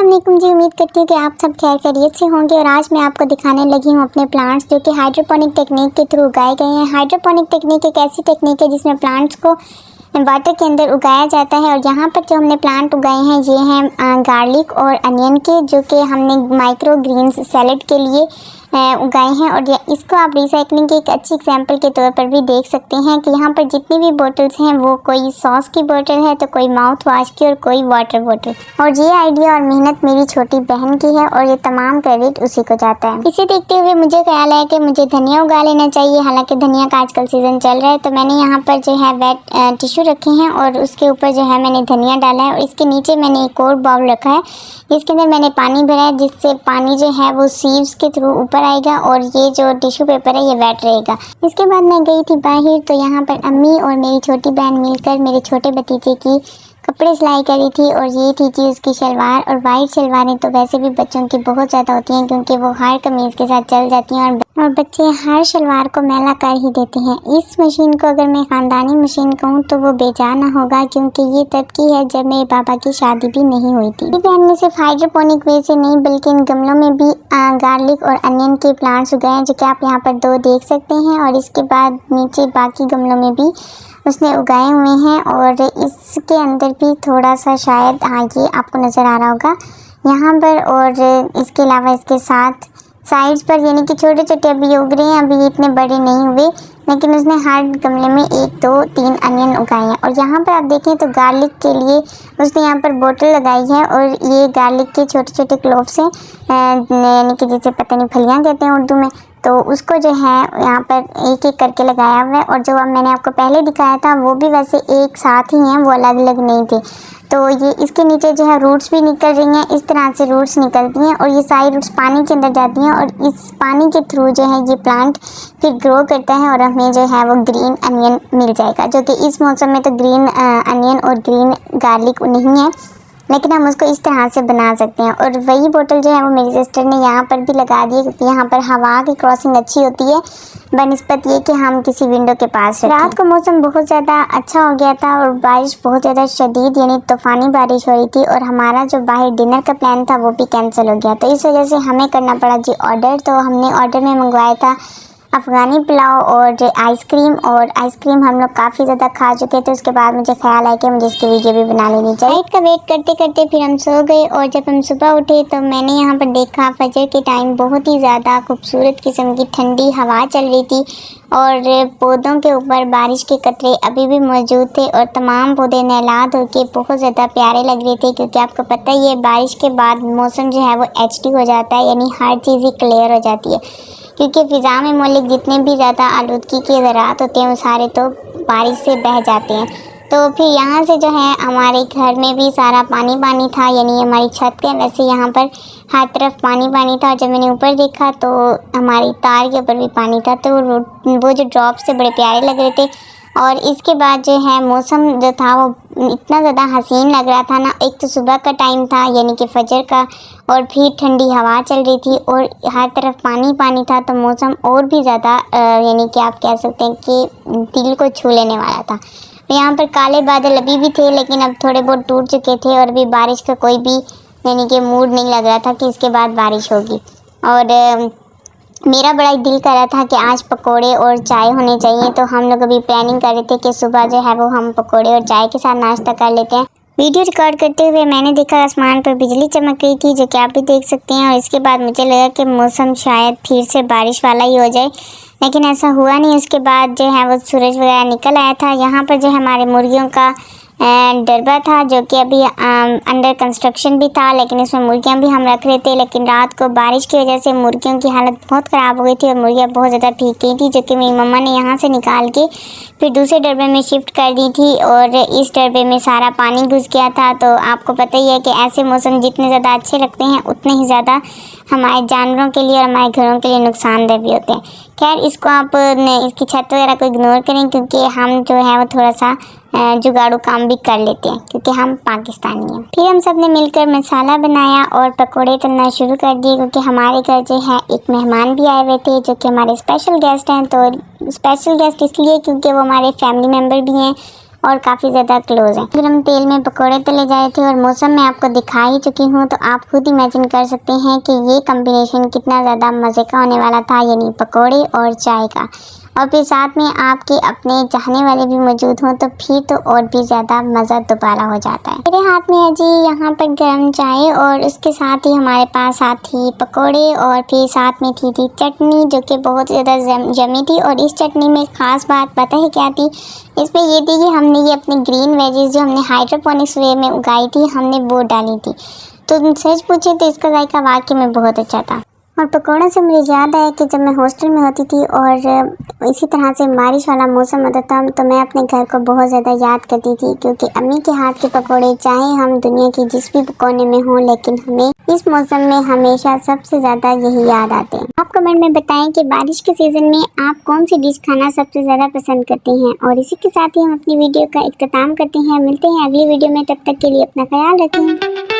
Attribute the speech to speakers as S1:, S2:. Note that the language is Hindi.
S1: अस्सलाम वालेकुम जी। उम्मीद करती हूँ कि आप सब खैर खैरियत से होंगे। और आज मैं आपको दिखाने लगी हूँ अपने प्लांट्स जो कि हाइड्रोपोनिक टेक्निक के थ्रू उगाए गए हैं। हाइड्रोपोनिक टेक्निक एक ऐसी टेक्निक है जिसमें प्लांट्स को वाटर के अंदर उगाया जाता है। और यहाँ पर जो हमने प्लांट उगाए हैं ये हैं गार्लिक और अनियन के, जो कि हमने माइक्रो ग्रीन्स सैलेड के लिए उगाए हैं। और इसको आप रिसाइकलिंग के एक अच्छी एग्जांपल के तौर पर भी देख सकते हैं कि यहाँ पर जितनी भी बोतल्स हैं वो कोई सॉस की बोतल है तो कोई माउथ वॉश की और कोई वाटर बोतल। और ये आइडिया और मेहनत मेरी छोटी बहन की है और ये तमाम क्रेडिट उसी को जाता है। इसे देखते हुए मुझे ख्याल है कि मुझे धनिया उगा लेना चाहिए। हालांकि धनिया का आजकल सीज़न चल रहा है, तो मैंने यहाँ पर जो है वेट टिश्यू रखे हैं और उसके ऊपर जो है मैंने धनिया डाला है। और इसके नीचे मैंने एक और बाउल रखा है जिसके अंदर मैंने पानी भरा है, जिससे पानी जो है वो सीव्स के थ्रू ऊपर आएगा और ये जो टिश्यू पेपर है ये वेट रहेगा। इसके बाद मैं गई थी बाहर, तो यहाँ पर अम्मी और मेरी छोटी बहन मिलकर मेरे छोटे भतीजे की कपड़े सिलाई करी थी। और ये थी कि उसकी शलवार, और वाइट शलवारें तो वैसे भी बच्चों की बहुत ज़्यादा होती हैं क्योंकि वो हर कमीज़ के साथ चल जाती हैं और बच्चे हर शलवार को मैला कर ही देते हैं। इस मशीन को अगर मैं ख़ानदानी मशीन कहूँ तो वो बेजान होगा, क्योंकि ये तब की है जब मेरे पापा की शादी भी नहीं हुई थी। बहन ने सिर्फ हाइड्रोपोनिक वे से नहीं बल्कि इन गमलों में भी गार्लिक और अनियन के प्लांट्स उगाए हैं, जो कि आप यहाँ पर 2 देख सकते हैं। और इसके बाद नीचे बाकी गमलों में भी उसने उगाए हुए हैं। और इसके अंदर भी थोड़ा सा शायद ये आपको नज़र आ रहा होगा यहाँ पर। और इसके अलावा इसके साथ साइड्स पर यानी कि छोटे छोटे अभी उग रहे हैं, अभी इतने बड़े नहीं हुए, लेकिन उसने हर गमले में 1 2 3 अनियन उगाए हैं। और यहाँ पर आप देखें तो गार्लिक के लिए उसने यहाँ पर बोतल लगाई है और ये गार्लिक के छोटे छोटे क्लोव्स हैं, यानी कि जिसे पता नहीं फलियाँ कहते हैं उर्दू में, तो उसको जो है यहाँ पर एक एक करके लगाया हुआ है। और जो मैंने आपको पहले दिखाया था वो भी वैसे एक साथ ही हैं, वो अलग अलग नहीं थे। तो ये इसके नीचे जो है रूट्स भी निकल रही हैं, इस तरह से रूट्स निकलती हैं और ये सारी रूट्स पानी के अंदर जाती हैं और इस पानी के थ्रू जो है ये प्लांट फिर ग्रो करता है और हमें जो है वो ग्रीन अनियन मिल जाएगा, जो कि इस मौसम में तो ग्रीन अनियन और ग्रीन गार्लिक नहीं है, लेकिन हम उसको इस तरह से बना सकते हैं। और वही बोतल जो है वो मेरी सिस्टर ने यहाँ पर भी लगा दी है, क्योंकि यहाँ पर हवा की क्रॉसिंग अच्छी होती है बनिस्बत ये कि हम किसी विंडो के पास रखें। रात को मौसम बहुत ज़्यादा अच्छा हो गया था और बारिश बहुत ज़्यादा शदीद यानी तूफ़ानी बारिश हो रही थी और हमारा जो बाहर डिनर का प्लान था वो भी कैंसिल हो गया। तो इस वजह से हमें करना पड़ा जी ऑर्डर। तो हमने ऑर्डर में मंगवाया था अफ़गानी पुलाव और आइसक्रीम, और आइसक्रीम हम लोग काफ़ी ज़्यादा खा चुके थे। उसके बाद मुझे ख्याल आया कि मुझे इसकी वीडियो भी बना लेनी चाहिए। नाइट का वेट करते करते फिर हम सो गए और जब हम सुबह उठे तो मैंने यहाँ पर देखा फजर के टाइम बहुत ही ज़्यादा खूबसूरत किस्म की ठंडी हवा चल रही थी और पौधों के ऊपर बारिश के कतरे अभी भी मौजूद थे और तमाम पौधे नहलाद होकर बहुत ज़्यादा प्यारे लग रहे थे, क्योंकि आपको पता ही है बारिश के बाद मौसम जो है वो HD हो जाता है, यानी हर चीज़ ही क्लियर हो जाती है, क्योंकि फ़िज़ा में मौलिक जितने भी ज़्यादा आलूदगी के ज़रात होते हैं वो सारे तो बारिश से बह जाते हैं। तो फिर यहाँ से जो है हमारे घर में भी सारा पानी पानी था, यानी हमारी छत के वैसे यहाँ पर हर तरफ पानी पानी था। और जब मैंने ऊपर देखा तो हमारी तार के ऊपर भी पानी था, तो वो जो ड्रॉप्स से बड़े प्यारे लग रहे थे। और इसके बाद जो है मौसम जो था वो इतना ज़्यादा हसीन लग रहा था ना, एक तो सुबह का टाइम था यानी कि फजर का, और फिर ठंडी हवा चल रही थी और हर तरफ पानी पानी था, तो मौसम और भी ज़्यादा यानी कि आप कह सकते हैं कि दिल को छू लेने वाला था। यहाँ पर काले बादल अभी भी थे, लेकिन अब थोड़े बहुत टूट चुके थे और अभी बारिश का कोई भी यानी कि मूड नहीं लग रहा था कि इसके बाद बारिश होगी। और मेरा बड़ा ही दिल कर रहा था कि आज पकोड़े और चाय होने चाहिए, तो हम लोग अभी प्लानिंग कर रहे थे कि सुबह जो है वो हम पकोड़े और चाय के साथ नाश्ता कर लेते हैं। वीडियो रिकॉर्ड करते हुए मैंने देखा आसमान पर बिजली चमक रही थी, जो कि आप भी देख सकते हैं। और इसके बाद मुझे लगा कि मौसम शायद फिर से बारिश वाला ही हो जाए, लेकिन ऐसा हुआ नहीं। उसके बाद जो है वो सूरज वगैरह निकल आया था। यहाँ पर जो हमारे मुर्गियों का डरबा था, जो कि अभी अंडर कंस्ट्रक्शन भी था, लेकिन इसमें मुर्गियां भी हम रख रहे थे। लेकिन रात को बारिश की वजह से मुर्गियों की हालत बहुत ख़राब हो गई थी और मुर्गियां बहुत ज़्यादा भीग गई थी, जो कि मेरी मम्मा ने यहाँ से निकाल के फिर दूसरे डरबे में शिफ्ट कर दी थी। और इस डरबे में सारा पानी घुस गया था। तो आपको पता ही है कि ऐसे मौसम जितने ज़्यादा अच्छे लगते हैं उतने ही ज़्यादा हमारे जानवरों के लिए और हमारे घरों के लिए नुकसानदेह भी होते हैं। खैर, इसको आप इसकी छत वगैरह को इग्नोर करें, क्योंकि हम जो है वो थोड़ा सा जुगाड़ू काम भी कर लेते हैं, क्योंकि हम पाकिस्तानी हैं। फिर हम सब ने मिलकर मसाला बनाया और पकोड़े तलना शुरू कर दिए, क्योंकि हमारे घर जो है एक मेहमान भी आए हुए थे, जो कि हमारे स्पेशल गेस्ट हैं। तो स्पेशल गेस्ट इसलिए क्योंकि वो हमारे फैमिली मेम्बर भी हैं और काफ़ी ज़्यादा क्लोज हैं। फिर हम तेल में पकोड़े तले जा रहे थे और मौसम में आपको दिखा ही चुकी हूँ, तो आप खुद इमेजिन कर सकते हैं कि ये कॉम्बिनेशन कितना ज़्यादा मज़े का होने वाला था, यानी पकोड़े और चाय का। और फिर साथ में आपके अपने चाहने वाले भी मौजूद हों तो फिर तो और भी ज़्यादा मज़ा दोबारा हो जाता है। मेरे हाथ में है जी यहाँ पर गर्म चाय और उसके साथ ही हमारे पास साथ ही पकोड़े और फिर साथ में थी चटनी, जो कि बहुत ज़्यादा यम्मी थी। और इस चटनी में ख़ास बात पता है क्या थी? इसमें ये थी कि हमने ये अपनी ग्रीन वेजेस जो हमने हाइड्रोपोनिक्स वे में उगाई थी, हमने वो डाली थी। तो सच पूछे तो इसका जायका वाकई में बहुत अच्छा था। और पकौड़ों से मुझे याद आया कि जब मैं हॉस्टल में होती थी और इसी तरह से बारिश वाला मौसम होता था, तो मैं अपने घर को बहुत ज़्यादा याद करती थी, क्योंकि अम्मी के हाथ के पकौड़े चाहे हम दुनिया के जिस भी कोने में हों, लेकिन हमें इस मौसम में हमेशा सबसे ज़्यादा यही याद आते हैं। आप कमेंट में बताएं कि बारिश के सीज़न में आप कौन सी डिश खाना सबसे ज़्यादा पसंद करते हैं। और इसी के साथ ही हम अपनी वीडियो का इख्तिताम करते हैं। मिलते हैं अगली वीडियो में, तब तक के लिए अपना ख्याल रखें।